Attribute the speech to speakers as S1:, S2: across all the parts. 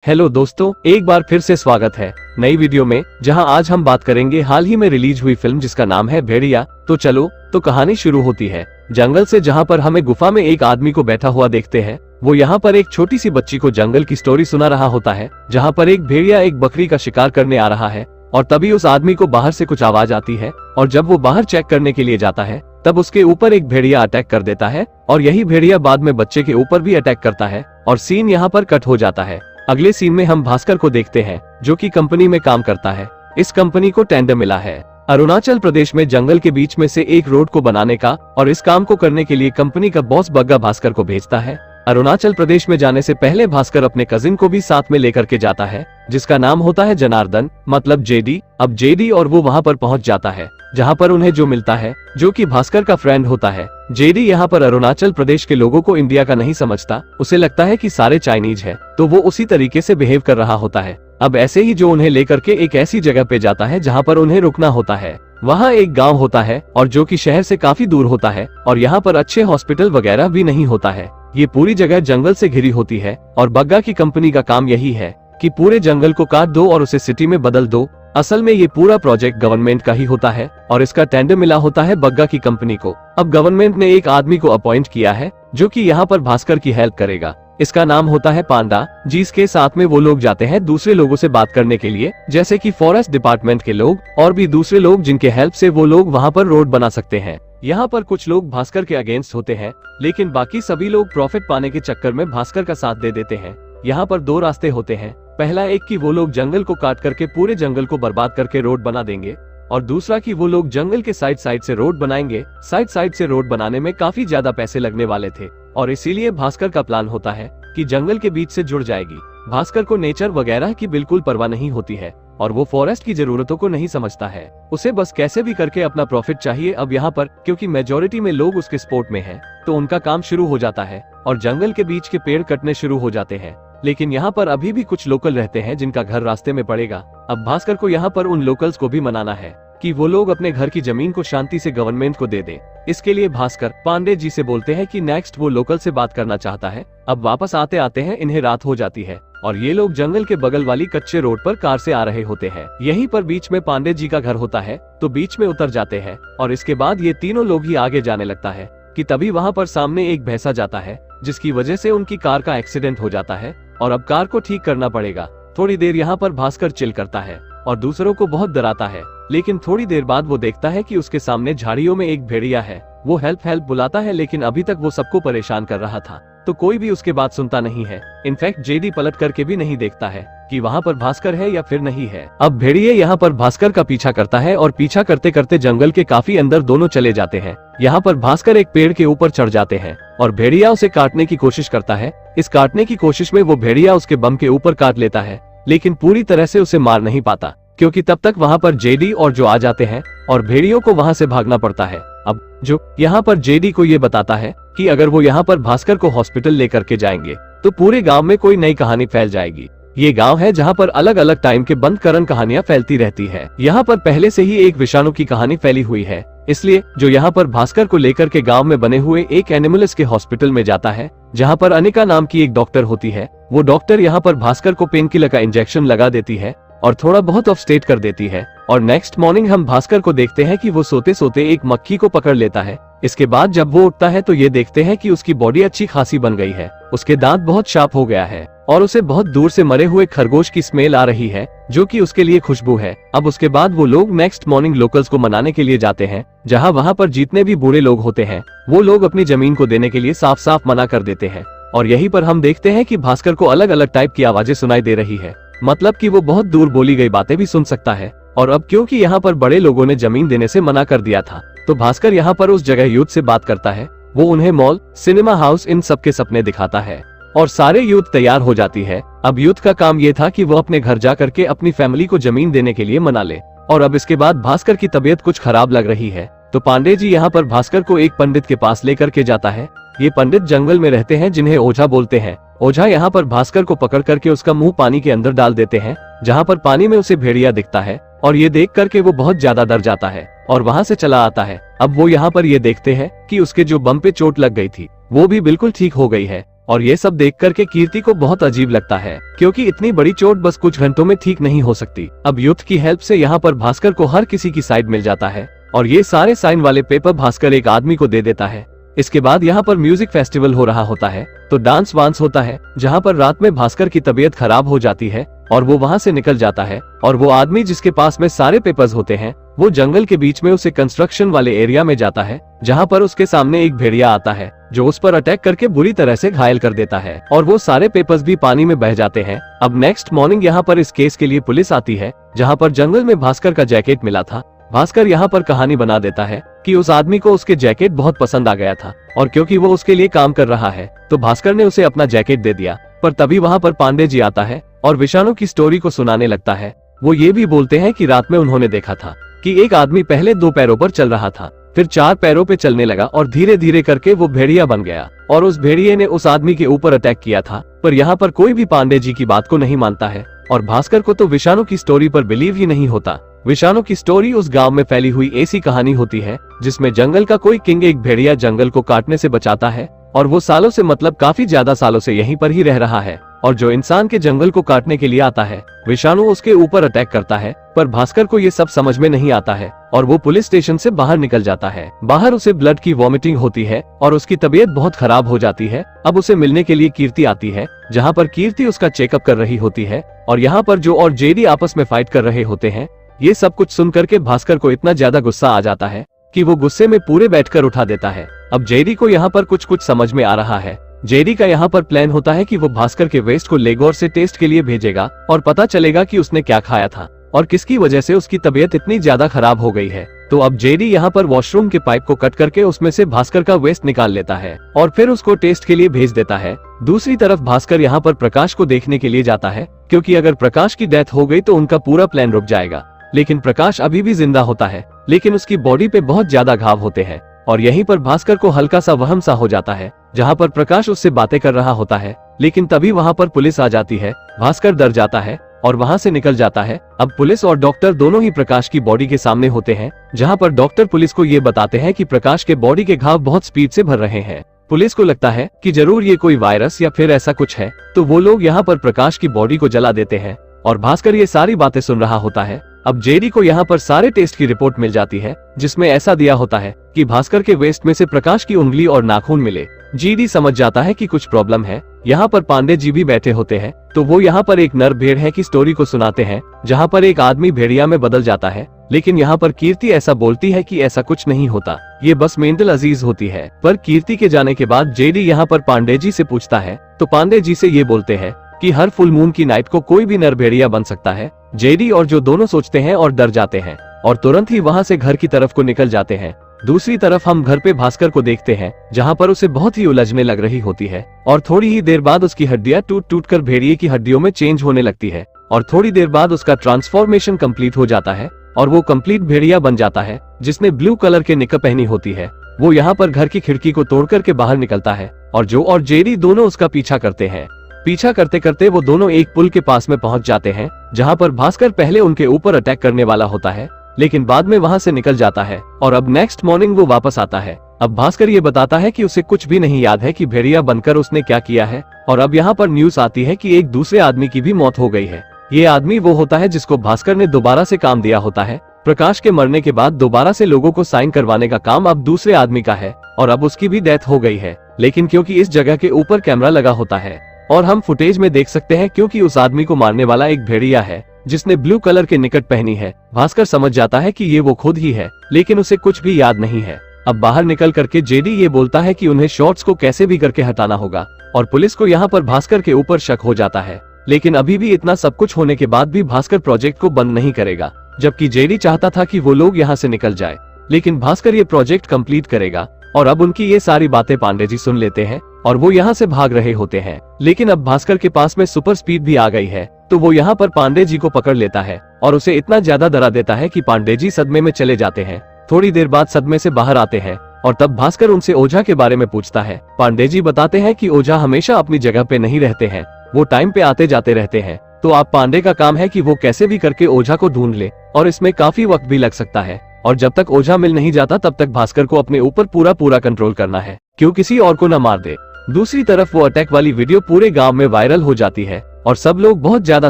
S1: Hello दोस्तों, एक बार फिर से स्वागत है नई वीडियो में, जहां आज हम बात करेंगे हाल ही में रिलीज हुई फिल्म जिसका नाम है भेड़िया। तो चलो, तो कहानी शुरू होती है जंगल से, जहां पर हमें गुफा में एक आदमी को बैठा हुआ देखते हैं। वो यहाँ पर एक छोटी सी बच्ची को जंगल की स्टोरी सुना रहा होता है, जहाँ पर एक भेड़िया एक बकरी का शिकार करने आ रहा है। और तभी उस आदमी को बाहर से कुछ आवाज आती है, और जब वो बाहर चेक करने के लिए जाता है तब उसके ऊपर एक भेड़िया अटैक कर देता है, और यही भेड़िया बाद में बच्चे के ऊपर भी अटैक करता है। और सीन यहाँ पर कट हो जाता है। अगले सीन में हम भास्कर को देखते हैं, जो कि कंपनी में काम करता है। इस कंपनी को टेंडर मिला है अरुणाचल प्रदेश में जंगल के बीच में से एक रोड को बनाने का, और इस काम को करने के लिए कंपनी का बॉस बग्गा भास्कर को भेजता है। अरुणाचल प्रदेश में जाने से पहले भास्कर अपने कजिन को भी साथ में लेकर के जाता है, जिसका नाम होता है जनार्दन, मतलब जेडी। अब जेडी और वो वहाँ पर पहुँच जाता है, जहाँ पर उन्हें जो मिलता है, जो कि भास्कर का फ्रेंड होता है। जेडी यहाँ पर अरुणाचल प्रदेश के लोगों को इंडिया का नहीं समझता, उसे लगता है कि सारे चाइनीज है, तो वो उसी तरीके से बिहेव कर रहा होता है। अब ऐसे ही जो उन्हें लेकर के एक ऐसी जगह पे जाता है जहाँ पर उन्हें रुकना होता है। वहाँ एक गांव होता है, और जो कि शहर से काफी दूर होता है, और यहाँ पर अच्छे हॉस्पिटल वगैरह भी नहीं होता है। ये पूरी जगह जंगल से घिरी होती है, और बग्गा की कंपनी का काम यही है कि पूरे जंगल को काट दो और उसे सिटी में बदल दो। असल में ये पूरा प्रोजेक्ट गवर्नमेंट का ही होता है, और इसका टेंडर मिला होता है बग्गा की कंपनी को। अब गवर्नमेंट ने एक आदमी को अपॉइंट किया है, जो कि यहाँ पर भास्कर की हेल्प करेगा। इसका नाम होता है पांडा, जिसके साथ में वो लोग जाते हैं दूसरे लोगों से बात करने के लिए, जैसे कि फॉरेस्ट डिपार्टमेंट के लोग और भी दूसरे लोग, जिनके हेल्प से वो लोग वहाँ पर रोड बना सकते हैं। यहाँ पर कुछ लोग भास्कर के अगेंस्ट होते हैं, लेकिन बाकी सभी लोग प्रॉफिट पाने के चक्कर में भास्कर का साथ दे देते हैं। यहाँ पर दो रास्ते होते हैं, पहला एक कि वो लोग जंगल को काट करके पूरे जंगल को बर्बाद करके रोड बना देंगे, और दूसरा कि वो लोग जंगल के साइड साइड से रोड बनाएंगे। साइड से रोड बनाने में काफी ज्यादा पैसे लगने वाले थे, और इसीलिए भास्कर का प्लान होता है कि जंगल के बीच से जुड़ जाएगी। भास्कर को नेचर वगैरह की बिल्कुल परवाह नहीं होती है, और वो फॉरेस्ट की जरूरतों को नहीं समझता है। उसे बस कैसे भी करके अपना प्रॉफिट चाहिए। अब यहाँ पर क्योंकि मेजोरिटी में लोग उसके सपोर्ट में हैं, तो उनका काम शुरू हो जाता है, और जंगल के बीच के पेड़ कटने शुरू हो जाते हैं। लेकिन यहाँ पर अभी भी कुछ लोकल रहते हैं जिनका घर रास्ते में पड़ेगा। अब भास्कर को यहाँ पर उन लोकल्स को भी मनाना है कि वो लोग अपने घर की जमीन को शांति से गवर्नमेंट को दे दें। इसके लिए भास्कर पांडे जी से बोलते हैं कि नेक्स्ट वो लोकल से बात करना चाहता है। अब वापस आते आते हैं इन्हें रात हो जाती है, और ये लोग जंगल के बगल वाली कच्चे रोड पर कार से आ रहे होते हैं। यहीं पर बीच में पांडे जी का घर होता है, तो बीच में उतर जाते हैं, और इसके बाद ये तीनों लोग ही आगे जाने लगता है कि तभी वहाँ पर सामने एक भैंसा जाता है, जिसकी वजह से उनकी कार का एक्सीडेंट हो जाता है, और अब कार को ठीक करना पड़ेगा। थोड़ी देर यहाँ पर भास्कर चिल करता है और दूसरों को बहुत डराता है, लेकिन थोड़ी देर बाद वो देखता है कि उसके सामने झाड़ियों में एक भेड़िया है। वो हेल्प बुलाता है, लेकिन अभी तक वो सबको परेशान कर रहा था, तो कोई भी उसके बात सुनता नहीं है। इनफैक्ट जेडी पलट करके भी नहीं देखता है कि वहाँ पर भास्कर है या फिर नहीं है। अब भेड़िए यहाँ पर भास्कर का पीछा करता है, और पीछा करते करते जंगल के काफी अंदर दोनों चले जाते हैं। यहाँ पर भास्कर एक पेड़ के ऊपर चढ़ जाते हैं, और भेड़िया उसे काटने की कोशिश करता है। इस काटने की कोशिश में वो भेड़िया उसके बम के ऊपर काट लेता है, लेकिन पूरी तरह से उसे मार नहीं पाता, क्योंकि तब तक वहाँ पर जेडी और जो आ जाते हैं, और भेड़ियों को वहाँ से भागना पड़ता है। अब जो यहाँ पर जेडी को ये बताता है कि अगर वो यहाँ पर भास्कर को हॉस्पिटल लेकर के जाएंगे, तो पूरे गांव में कोई नई कहानी फैल जाएगी। ये गांव है जहाँ पर अलग अलग टाइम के बंद करण कहानियां फैलती रहती है। यहाँ पर पहले से ही एक विषाणु की कहानी फैली हुई है, इसलिए जो यहाँ पर भास्कर को लेकर के गांव में बने हुए एक एनिमल्स के हॉस्पिटल में जाता है, जहाँ पर अनिका नाम की एक डॉक्टर होती है। वो डॉक्टर यहाँ पर भास्कर को पेन किलर का इंजेक्शन लगा देती है, और थोड़ा बहुत ऑफ स्टेट कर देती है। और नेक्स्ट मॉर्निंग हम भास्कर को देखते हैं कि वो सोते सोते एक मक्खी को पकड़ लेता है। इसके बाद जब वो उठता है तो ये देखते हैं कि उसकी बॉडी अच्छी खासी बन गई है, उसके दांत बहुत शार्प हो गया है, और उसे बहुत दूर से मरे हुए खरगोश की स्मेल आ रही है, जो कि उसके लिए खुशबू है। अब उसके बाद वो लोग नेक्स्ट मॉर्निंग लोकल्स को मनाने के लिए जाते हैं, जहाँ वहाँ पर जितने भी बूढ़े लोग होते हैं, वो लोग अपनी जमीन को देने के लिए साफ साफ मना कर देते हैं। और यहीं पर हम देखते हैं कि भास्कर को अलग अलग टाइप की आवाजें सुनाई दे रही है, मतलब कि वो बहुत दूर बोली गई बातें भी सुन सकता है। और अब क्योंकि यहाँ पर बड़े लोगों ने जमीन देने से मना कर दिया था, तो भास्कर यहाँ पर उस जगह यूथ से बात करता है। वो उन्हें मॉल, सिनेमा हाउस, इन सब के सपने दिखाता है, और सारे यूथ तैयार हो जाती है। अब यूथ का काम ये था कि वो अपने घर जा करके अपनी फैमिली को जमीन देने के लिए मना ले। और अब इसके बाद भास्कर की तबीयत कुछ खराब लग रही है, तो पांडे जी यहाँ पर भास्कर को एक पंडित के पास लेकर के जाता है। ये पंडित जंगल में रहते हैं, जिन्हें ओझा बोलते हैं। ओझा यहाँ पर भास्कर को पकड़ करके उसका मुंह पानी के अंदर डाल देते हैं, जहाँ पर पानी में उसे भेड़िया दिखता है, और ये देख करके वो बहुत ज्यादा डर जाता है और वहाँ से चला आता है। अब वो यहाँ पर ये देखते हैं कि उसके जो बम पे चोट लग गई थी, वो भी बिल्कुल ठीक हो गई है, और ये सब देख करके कीर्ति को बहुत अजीब लगता है, क्योंकि इतनी बड़ी चोट बस कुछ घंटों में ठीक नहीं हो सकती। अब युद्ध की हेल्प से यहाँ पर भास्कर को हर किसी की साइड मिल जाता है और ये सारे साइन वाले पेपर भास्कर एक आदमी को दे देता है। इसके बाद यहाँ पर म्यूजिक फेस्टिवल हो रहा होता है, तो डांस वांस होता है, जहाँ पर रात में भास्कर की तबीयत खराब हो जाती है और वो वहाँ से निकल जाता है। और वो आदमी जिसके पास में सारे पेपर्स होते हैं, वो जंगल के बीच में उसे कंस्ट्रक्शन वाले एरिया में जाता है, जहाँ पर उसके सामने एक भेड़िया आता है जो उस पर अटैक करके बुरी तरह से घायल कर देता है और वो सारे पेपर्स भी पानी में बह जाते हैं। अब नेक्स्ट मॉर्निंग यहाँ पर इस केस के लिए पुलिस आती है, जहाँ पर जंगल में भास्कर का जैकेट मिला था। भास्कर यहाँ पर कहानी बना देता है कि उस आदमी को उसके जैकेट बहुत पसंद आ गया था और क्योंकि वो उसके लिए काम कर रहा है तो भास्कर ने उसे अपना जैकेट दे दिया। पर तभी वहाँ पर पांडे जी आता है और विषाणु की स्टोरी को सुनाने लगता है। वो ये भी बोलते हैं कि रात में उन्होंने देखा था कि एक आदमी पहले 2 पैरों पर चल रहा था, फिर 4 पैरों पे चलने लगा और धीरे धीरे करके वो भेड़िया बन गया और उस भेड़िए ने उस आदमी के ऊपर अटैक किया था। पर यहाँ पर कोई भी पांडे जी की बात को नहीं मानता है और भास्कर को तो विषाणु की स्टोरी पर बिलीव ही नहीं होता। विषाणु की स्टोरी उस गांव में फैली हुई ऐसी कहानी होती है जिसमें जंगल का कोई किंग एक भेड़िया जंगल को काटने से बचाता है और वो सालों से मतलब काफी ज्यादा सालों से यहीं पर ही रह रहा है और जो इंसान के जंगल को काटने के लिए आता है विषाणु उसके ऊपर अटैक करता है। पर भास्कर को ये सब समझ में नहीं आता है और वो पुलिस स्टेशन से बाहर निकल जाता है। बाहर उसे ब्लड की वॉमिटिंग होती है और उसकी तबीयत बहुत खराब हो जाती है। अब उसे मिलने के लिए कीर्ति आती है, जहाँ पर कीर्ति उसका चेकअप कर रही होती है और यहाँ पर जो और जेडी आपस में फाइट कर रहे होते हैं। ये सब कुछ सुन करके भास्कर को इतना ज्यादा गुस्सा आ जाता है कि वो गुस्से में पूरे बैठकर उठा देता है। अब जेडी को यहाँ पर कुछ समझ में आ रहा है। जेडी का यहाँ पर प्लान होता है कि वो भास्कर के वेस्ट को लेगोर से टेस्ट के लिए भेजेगा और पता चलेगा कि उसने क्या खाया था और किसकी वजह से उसकी तबीयत इतनी ज्यादा खराब हो गई है। तो अब जेडी यहाँ पर वॉशरूम के पाइप को कट करके उसमें से भास्कर का वेस्ट निकाल लेता है और फिर उसको टेस्ट के लिए भेज देता है। दूसरी तरफ भास्कर यहाँ पर प्रकाश को देखने के लिए जाता है, क्योंकि अगर प्रकाश की डेथ हो गई तो उनका पूरा प्लान रुक जाएगा। लेकिन प्रकाश अभी भी जिंदा होता है, लेकिन उसकी बॉडी पे बहुत ज्यादा घाव होते हैं और यहीं पर भास्कर को हल्का सा वहम सा हो जाता है, जहाँ पर प्रकाश उससे बातें कर रहा होता है। लेकिन तभी वहाँ पर पुलिस आ जाती है। भास्कर डर जाता है और वहाँ से निकल जाता है। अब पुलिस और डॉक्टर दोनों ही प्रकाश की बॉडी के सामने होते हैं, जहाँ पर डॉक्टर पुलिस को ये बताते हैं कि प्रकाश के बॉडी के घाव बहुत स्पीड से भर रहे हैं। पुलिस को लगता है कि जरूर ये कोई वायरस या फिर ऐसा कुछ है, तो वो लोग यहाँ पर प्रकाश की बॉडी को जला देते हैं और भास्कर ये सारी बातें सुन रहा होता है। अब जेडी को यहाँ पर सारे टेस्ट की रिपोर्ट मिल जाती है, जिसमें ऐसा दिया होता है कि भास्कर के वेस्ट में से प्रकाश की उंगली और नाखून मिले। जेडी समझ जाता है कि कुछ प्रॉब्लम है। यहाँ पर पांडे जी भी बैठे होते हैं, तो वो यहाँ पर एक नर भेड़ है की स्टोरी को सुनाते हैं, जहाँ पर एक आदमी भेड़िया में बदल जाता है। लेकिन यहाँ पर कीर्ति ऐसा बोलती है कि ऐसा कुछ नहीं होता, ये बस मेंटल अजीज होती है। पर कीर्ति के जाने के बाद जेडी यहाँ पर पांडे जी से पूछता है, तो पांडे जी से ये बोलते हैं कि हर फुल मून की नाइट को कोई भी नर भेड़िया बन सकता है। जेडी और जो दोनों सोचते हैं और डर जाते हैं और तुरंत ही वहाँ से घर की तरफ को निकल जाते हैं। दूसरी तरफ हम घर पे भास्कर को देखते हैं, जहाँ पर उसे बहुत ही उलझने लग रही होती है और थोड़ी ही देर बाद उसकी हड्डियां टूट कर भेड़िए की हड्डियों में चेंज होने लगती है और थोड़ी देर बाद उसका ट्रांसफॉर्मेशन कंप्लीट हो जाता है और वो कंप्लीट भेड़िया बन जाता है, जिसने ब्लू कलर के निकर पहनी होती है। वो यहाँ पर घर की खिड़की को तोड़ करके बाहर निकलता है और जो और जेडी दोनों उसका पीछा करते हैं। पीछा करते करते वो दोनों एक पुल के पास में पहुंच जाते हैं, जहां पर भास्कर पहले उनके ऊपर अटैक करने वाला होता है, लेकिन बाद में वहां से निकल जाता है और अब नेक्स्ट मॉर्निंग वो वापस आता है। अब भास्कर ये बताता है कि उसे कुछ भी नहीं याद है कि भेड़िया बनकर उसने क्या किया है और अब यहाँ पर न्यूज आती है कि एक दूसरे आदमी की भी मौत हो गई है। ये आदमी वो होता है जिसको भास्कर ने दोबारा से काम दिया होता है। प्रकाश के मरने के बाद दोबारा से लोगों को साइन करवाने का काम अब दूसरे आदमी का है और अब उसकी भी डेथ हो गई है। लेकिन क्योंकि इस जगह के ऊपर कैमरा लगा होता है और हम फुटेज में देख सकते हैं, क्योंकि उस आदमी को मारने वाला एक भेड़िया है जिसने ब्लू कलर के निकट पहनी है। भास्कर समझ जाता है कि ये वो खुद ही है, लेकिन उसे कुछ भी याद नहीं है। अब बाहर निकल करके जेडी ये बोलता है कि उन्हें शॉर्ट्स को कैसे भी करके हटाना होगा और पुलिस को यहाँ पर भास्कर के ऊपर शक हो जाता है। लेकिन अभी भी इतना सब कुछ होने के बाद भी भास्कर प्रोजेक्ट को बंद नहीं करेगा, जबकि जेडी चाहता था कि वो लोग यहाँ से निकल जाए। लेकिन भास्कर ये प्रोजेक्ट कंप्लीट करेगा और अब उनकी ये सारी बातें पांडे जी सुन लेते हैं और वो यहाँ से भाग रहे होते हैं। लेकिन अब भास्कर के पास में सुपर स्पीड भी आ गई है, तो वो यहाँ पर पांडे जी को पकड़ लेता है और उसे इतना ज्यादा डरा देता है कि पांडे जी सदमे में चले जाते हैं। थोड़ी देर बाद सदमे से बाहर आते हैं और तब भास्कर उनसे ओझा के बारे में पूछता है। पांडे जी बताते हैं कि ओझा हमेशा अपनी जगह पे नहीं रहते हैं, वो टाइम पे आते जाते रहते हैं। तो आप पांडे का काम है कि वो कैसे भी करके ओझा को ढूंढ ले और इसमें काफी वक्त भी लग सकता है और जब तक ओझा मिल नहीं जाता तब तक भास्कर को अपने ऊपर पूरा कंट्रोल करना है, क्यों किसी और को न मार दे। दूसरी तरफ वो अटैक वाली वीडियो पूरे गांव में वायरल हो जाती है और सब लोग बहुत ज्यादा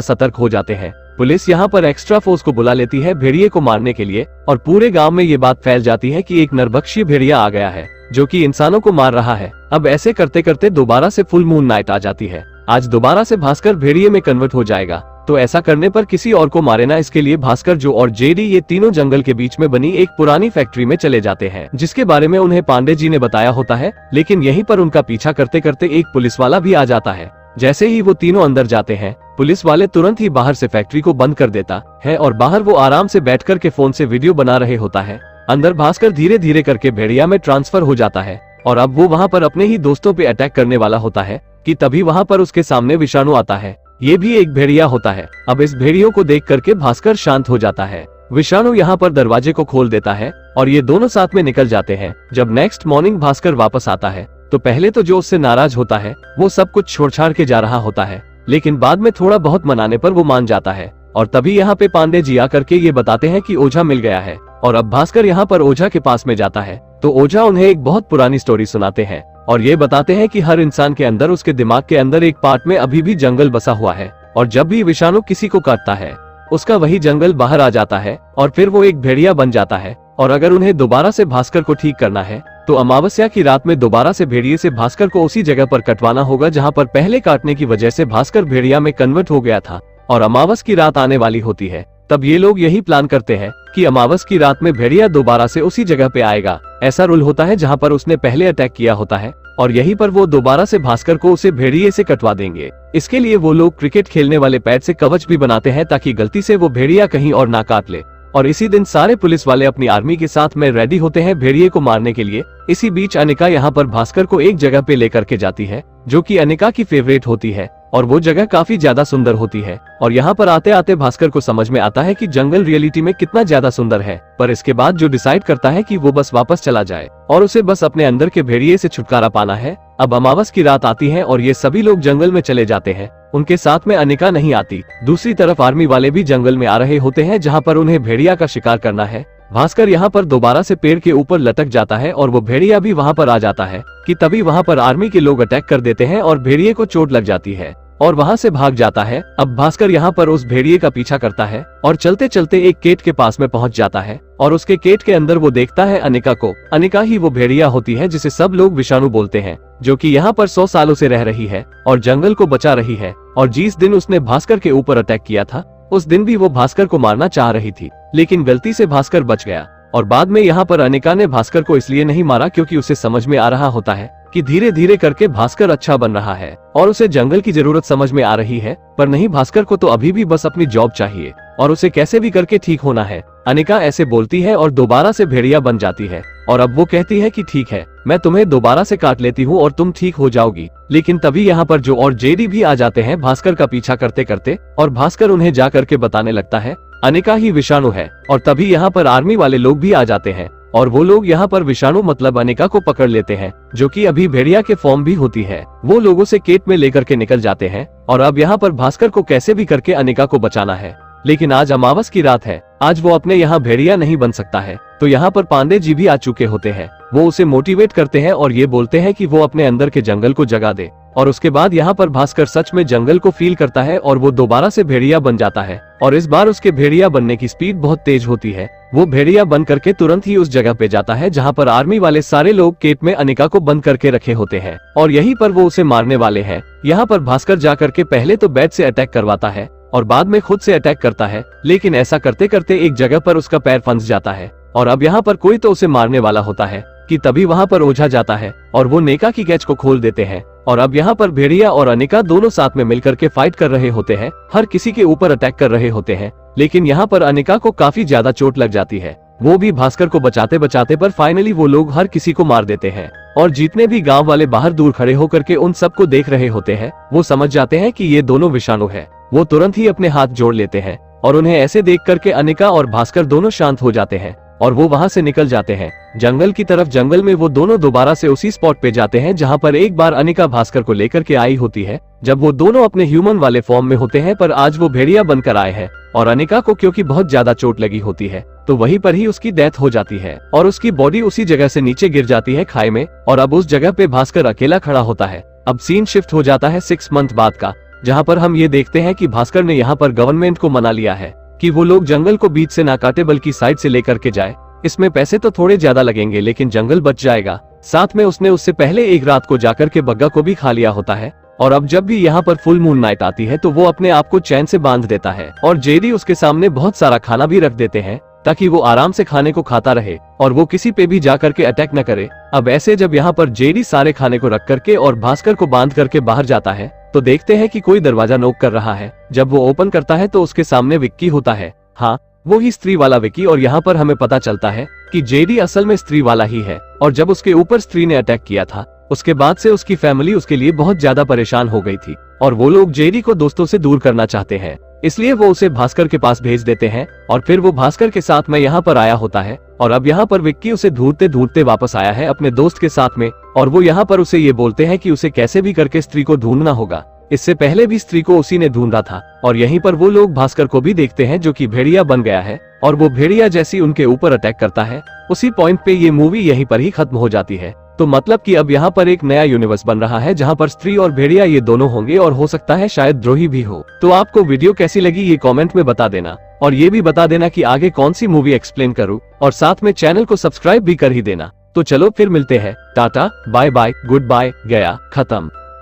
S1: सतर्क हो जाते हैं। पुलिस यहाँ पर एक्स्ट्रा फोर्स को बुला लेती है भेड़िए को मारने के लिए और पूरे गांव में ये बात फैल जाती है कि एक नरभक्षी भेड़िया आ गया है जो कि इंसानों को मार रहा है। अब ऐसे करते करते दोबारा से फुल मून नाइट आ जाती है। आज दोबारा से भास्कर भेड़िए में कन्वर्ट हो जाएगा, तो ऐसा करने पर किसी और को मारे ना, इसके लिए भास्कर, जो और जेडी ये तीनों जंगल के बीच में बनी एक पुरानी फैक्ट्री में चले जाते हैं जिसके बारे में उन्हें पांडे जी ने बताया होता है। लेकिन यहीं पर उनका पीछा करते करते एक पुलिस वाला भी आ जाता है। जैसे ही वो तीनों अंदर जाते हैं, पुलिस वाले तुरंत ही बाहर से फैक्ट्री को बंद कर देता है और बाहर वो आराम से बैठकर के फोन से वीडियो बना रहे होता है। अंदर भास्कर धीरे धीरे करके भेड़िया में ट्रांसफर हो जाता है और अब वो वहाँ पर अपने ही दोस्तों पे अटैक करने वाला होता है कि तभी वहाँ पर उसके सामने विषाणु आता है। ये भी एक भेड़िया होता है। अब इस भेड़ियों को देख करके भास्कर शांत हो जाता है। विषाणु यहाँ पर दरवाजे को खोल देता है और ये दोनों साथ में निकल जाते हैं। जब नेक्स्ट मॉर्निंग भास्कर वापस आता है तो पहले तो जो उससे नाराज होता है वो सब कुछ छोड़ छाड़ के जा रहा होता है, लेकिन बाद में थोड़ा बहुत मनाने पर वो मान जाता है। और तभी यहाँ पे पांडे जी आकर के ये बताते हैं कि ओझा मिल गया है और अब भास्कर यहाँ पर ओझा के पास में जाता है तो ओझा उन्हें एक बहुत पुरानी स्टोरी सुनाते हैं और ये बताते हैं कि हर इंसान के अंदर, उसके दिमाग के अंदर एक पार्ट में अभी भी जंगल बसा हुआ है और जब भी विषाणु किसी को काटता है उसका वही जंगल बाहर आ जाता है और फिर वो एक भेड़िया बन जाता है। और अगर उन्हें दोबारा से भास्कर को ठीक करना है तो अमावस्या की रात में दोबारा से भेड़िए से भास्कर को उसी जगह पर कटवाना होगा जहाँ पर पहले काटने की वजह से भास्कर भेड़िया में कन्वर्ट हो गया था और अमावस की रात आने वाली होती है। तब ये लोग यही प्लान करते हैं कि अमावस की रात में भेड़िया दोबारा से उसी जगह पे आएगा। ऐसा रूल होता है जहाँ पर उसने पहले अटैक किया होता है और यहीं पर वो दोबारा से भास्कर को उसे भेड़िए से कटवा देंगे। इसके लिए वो लोग क्रिकेट खेलने वाले पैड से कवच भी बनाते हैं ताकि गलती से वो भेड़िया कहीं और ना काट ले। और इसी दिन सारे पुलिस वाले अपनी आर्मी के साथ में रेडी होते हैं भेड़िए को मारने के लिए। इसी बीच अनिका यहाँ पर भास्कर को एक जगह पे लेकर के जाती है जो कि अनिका की फेवरेट होती है और वो जगह काफी ज्यादा सुंदर होती है। और यहाँ पर आते आते भास्कर को समझ में आता है कि जंगल रियलिटी में कितना ज्यादा सुंदर है, पर इसके बाद जो डिसाइड करता है कि वो बस वापस चला जाए और उसे बस अपने अंदर के भेड़िए से छुटकारा पाना है। अब अमावस की रात आती है और ये सभी लोग जंगल में चले जाते हैं। उनके साथ में अनिका नहीं आती। दूसरी तरफ आर्मी वाले भी जंगल में आ रहे होते हैं जहाँ पर उन्हें भेड़िया का शिकार करना है। भास्कर यहाँ पर दोबारा से पेड़ के ऊपर लटक जाता है और वो भेड़िया भी वहाँ पर आ जाता है कि तभी वहाँ पर आर्मी के लोग अटैक कर देते हैं और भेड़िए को चोट लग जाती है और वहाँ से भाग जाता है। अब भास्कर यहाँ पर उस भेड़िए का पीछा करता है और चलते चलते एक केट के पास में पहुँच जाता है और उसके केट के अंदर वो देखता है अनिका को। अनिका ही वो भेड़िया होती है जिसे सब लोग विषाणु बोलते हैं, जो कि यहाँ पर 100 सालों से रह रही है और जंगल को बचा रही है। और जिस दिन उसने भास्कर के ऊपर अटैक किया था उस दिन भी वो भास्कर को मारना चाह रही थी, लेकिन गलती से भास्कर बच गया। और बाद में यहाँ पर अनिका ने भास्कर को इसलिए नहीं मारा क्योंकि उसे समझ में आ रहा होता है कि धीरे धीरे करके भास्कर अच्छा बन रहा है और उसे जंगल की जरूरत समझ में आ रही है। पर नहीं, भास्कर को तो अभी भी बस अपनी जॉब चाहिए और उसे कैसे भी करके ठीक होना है। अनिका ऐसे बोलती है और दोबारा से भेड़िया बन जाती है और अब वो कहती है कि ठीक है, मैं तुम्हें दोबारा से काट लेती हूँ और तुम ठीक हो जाओगी। लेकिन तभी यहाँ पर जो और जेडी भी आ जाते हैं भास्कर का पीछा करते करते और भास्कर उन्हें जा करके बताने लगता है अनिका ही विषाणु है। और तभी यहाँ पर आर्मी वाले लोग भी आ जाते हैं और वो लोग यहाँ पर विषाणु मतलब अनिका को पकड़ लेते हैं, जो कि अभी भेड़िया के फॉर्म भी होती है। वो लोगों से केट में लेकर के निकल जाते हैं और अब यहाँ पर भास्कर को कैसे भी करके अनिका को बचाना है। लेकिन आज अमावस की रात है, आज वो अपने यहाँ भेड़िया नहीं बन सकता है। तो यहाँ पर पांडे जी भी आ चुके होते हैं। वो उसे मोटिवेट करते हैं और ये बोलते हैं कि वो अपने अंदर के जंगल को जगा दे। और उसके बाद यहाँ पर भास्कर सच में जंगल को फील करता है और वो दोबारा से भेड़िया बन जाता है। और इस बार उसके भेड़िया बनने की स्पीड बहुत तेज होती है। वो भेड़िया बन करके तुरंत ही उस जगह पे जाता है जहाँ पर आर्मी वाले सारे लोग केट में अनिका को बंद करके रखे होते हैं और यहीं पर वो उसे मारने वाले हैं। यहाँ पर भास्कर जा करके पहले तो बैट से अटैक करवाता है और बाद में खुद से अटैक करता है, लेकिन ऐसा करते करते एक जगह पर उसका पैर फंस जाता है और अब यहाँ पर कोई तो उसे मारने वाला होता है कि तभी वहाँ पर ओझा जाता है और वो नेका की कैच को खोल देते हैं। और अब यहाँ पर भेड़िया और अनिका दोनों साथ में मिलकर के फाइट कर रहे होते हैं, हर किसी के ऊपर अटैक कर रहे होते हैं। लेकिन यहाँ पर अनिका को काफी ज्यादा चोट लग जाती है। वो भी भास्कर को बचाते बचाते पर फाइनली वो लोग हर किसी को मार देते हैं। और जितने भी गांव वाले बाहर दूर खड़े होकर के उन सबको देख रहे होते हैं वो समझ जाते हैं कि ये दोनों विषाणु है। वो तुरंत ही अपने हाथ जोड़ लेते हैं और उन्हें ऐसे देख करके अनिका और भास्कर दोनों शांत हो जाते हैं और वो वहाँ से निकल जाते हैं जंगल की तरफ। जंगल में वो दोनों दोबारा से उसी स्पॉट पे जाते हैं जहाँ पर एक बार अनिका भास्कर को लेकर के आई होती है, जब वो दोनों अपने ह्यूमन वाले फॉर्म में होते हैं, पर आज वो भेड़िया बनकर आए हैं। और अनिका को क्योंकि बहुत ज्यादा चोट लगी होती है तो वहीं पर ही उसकी डेथ हो जाती है और उसकी बॉडी उसी जगह से नीचे गिर जाती है खाई में। और अब उस जगह पे भास्कर अकेला खड़ा होता है। अब सीन शिफ्ट हो जाता है 6 मंथ बाद का, जहाँ पर हम ये देखते हैं कि भास्कर ने यहाँ पर गवर्नमेंट को मना लिया है कि वो लोग जंगल को बीच से ना काटे बल्कि साइड से लेकर के जाए। इसमें पैसे तो थोड़े ज्यादा लगेंगे लेकिन जंगल बच जाएगा। साथ में उसने उससे पहले एक रात को जाकर के बग्गा को भी खा लिया होता है। और अब जब भी यहाँ पर फुल मून नाइट आती है तो वो अपने आप को चैन से बांध देता है और जेडी उसके सामने बहुत सारा खाना भी रख देते हैं ताकि वो आराम से खाने को खाता रहे और वो किसी पे भी जाकर के अटैक न करे। अब ऐसे जब यहाँ पर जेडी सारे खाने को रख करके और भास्कर को बांध करके बाहर जाता है तो देखते हैं कि कोई दरवाजा नॉक कर रहा है। जब वो ओपन करता है तो उसके सामने विक्की होता है। हाँ, वो ही स्त्री वाला विक्की। और यहाँ पर हमें पता चलता है कि जेडी असल में स्त्री वाला ही है और जब उसके ऊपर स्त्री ने अटैक किया था उसके बाद से उसकी फैमिली उसके लिए बहुत ज्यादा परेशान हो गई थी और वो लोग जेडी को दोस्तों से दूर करना चाहते हैं, इसलिए वो उसे भास्कर के पास भेज देते हैं और फिर वो भास्कर के साथ में यहाँ पर आया होता है। और अब यहाँ पर विक्की उसे ढूंढते ढूंढते वापस आया है अपने दोस्त के साथ में और वो यहाँ पर उसे ये बोलते हैं कि उसे कैसे भी करके स्त्री को ढूंढना होगा। इससे पहले भी स्त्री को उसी ने ढूंढा था और यहीं पर वो लोग भास्कर को भी देखते हैं जो कि भेड़िया बन गया है और वो भेड़िया जैसी उनके ऊपर अटैक करता है। उसी पॉइंट पे ये मूवी यहीं पर ही खत्म हो जाती है। तो मतलब कि अब यहाँ पर एक नया यूनिवर्स बन रहा है जहाँ पर स्त्री और भेड़िया ये दोनों होंगे और हो सकता है शायद द्रोही भी हो। तो आपको वीडियो कैसी लगी ये कमेंट में बता देना और ये भी बता देना कि आगे कौन सी मूवी एक्सप्लेन करूँ और साथ में चैनल को सब्सक्राइब भी कर ही देना। तो चलो फिर मिलते हैं, tata bye bye goodbye, गया खत्म।